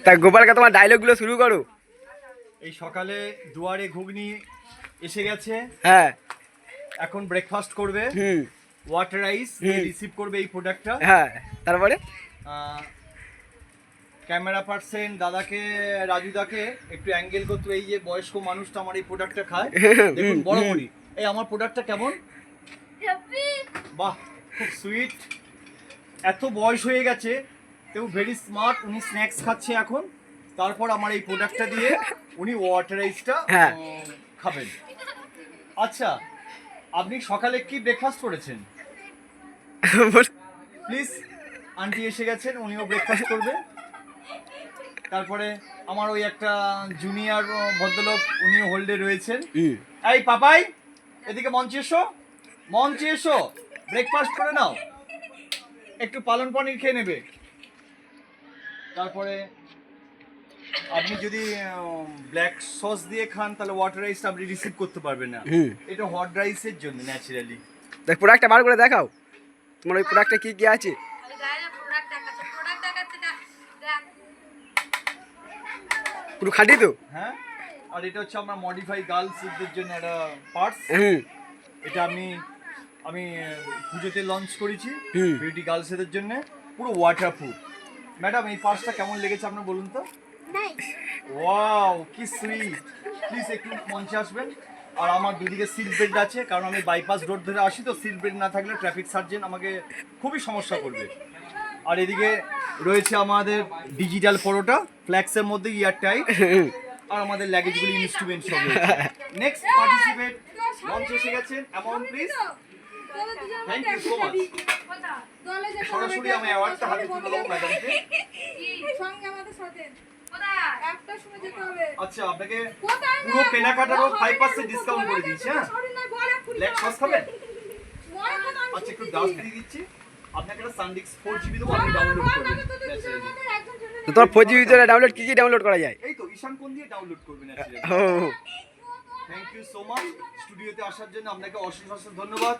তা গোপালকে তোমার ডায়লগগুলো শুরু করো। এই সকালে দুয়ারে ঘুগনি এসে গেছে, হ্যাঁ এখন ব্রেকফাস্ট করবে, ওয়াটার রাইস রিসিভ করবে এই প্রোডাক্টটা। হ্যাঁ তারপরে ক্যামেরা পার্সন দাদাকে, রাজুদাকে একটু অ্যাঙ্গেল করতে, এই যে বয়স্ক মানুষটা আমার এই প্রোডাক্টটা খায়, দেখুন বড় বড়ি। এই আমার প্রোডাক্টটা কেমন? বাহ, খুব সুইট। এত বয়স হয়ে গেছে তেও ভেরি স্মার্ট। উনি স্ন্যাক্স খাচ্ছে এখন, তারপর আমার এই প্রোডাক্টটা দিয়ে উনি ওয়াটার রাইসটা খাবেন। আচ্ছা, আপনি সকালে কি ব্রেকফাস্ট করেছেন? প্লিজ, আন্টি এসে গেছেন, উনিও ব্রেকফাস্ট করবে। তারপরে আমার ওই একটা জুনিয়র ভদ্রলোক, উনিও হোল্ডে রয়েছেন। এই পাপাই, এদিকে মঞ্চে এসো, মঞ্চে এসো, ব্রেকফাস্ট করে নাও, একটু পালন পনির খেয়ে নেবে। তারপরে আপনি যদি ব্ল্যাক সস দিয়ে খান তাহলে ওয়াটার রাইসটা আপনি রিসিভ করতে পারবেন না, এটা হট রাইসের জন্য ন্যাচারালি। দেখ প্রোডাক্টটা বার করে দেখাও, তোমার ওই প্রোডাক্টে কি কি আছে। পুরো খাঁটি তো? হ্যাঁ, আর এটা হচ্ছে আমরা মডিফাই গার্লসদের জন্য একটা পার্টস। এটা আমি পুজোতে লঞ্চ করেছি বিউটি গার্লসদের জন্য, পুরো ওয়াটারপ্রুফ। ম্যাডাম, এই পার্টসটা কেমন লেগেছে আপনার বলুন তো? ওয়াও, কি সুইট। প্লিজ একটু মঞ্চে আসবেন। আর আমার দুদিকে সিট বেল্ট আছে, কারণ আমি বাইপাস রোড ধরে আসি, তো সিট বেল্ট না থাকলে ট্রাফিক সার্জেন্ট আমাকে খুবই সমস্যা করবে। আর এদিকে রয়েছে আমাদের ডিজিটাল পরোটা, ফ্ল্যাক্সের মধ্যে ইয়ার টাইট, আর আমাদের লাগেজগুলি ইনস্ট্রুমেন্ট সব রয়েছে। নেক্সট পার্টিসিপেট মঞ্চে এসে গেছেন, amount please. Thank you so much. সরাসরি আমি অ্যাওয়ার্ডটা হাতে তুলে দেবো ম্যাডামকে। আচ্ছা, আপনাকে পুরো কেনাকাটারও 5% ডিসকাউন্ট করে দিচ্ছি। হ্যাঁ, ব্ল্যাক সস খাবেন? আচ্ছা, একটু ডাস্ট দিয়ে দিচ্ছি আপনাকে। একটা সানডিক্স 4GB দেবো, আপনি ডাউনলোড করবেন। তো তোমার 4GB ভিতরে ডাউনলোড কি ডাউনলোড করা যায়? এই তো ঈশান কোন দিয়ে ডাউনলোড করবেন। থ্যাংক ইউ সো মাচ স্টুডিওতে আসার জন্য, আপনাকে অশেষ অশেষ ধন্যবাদ।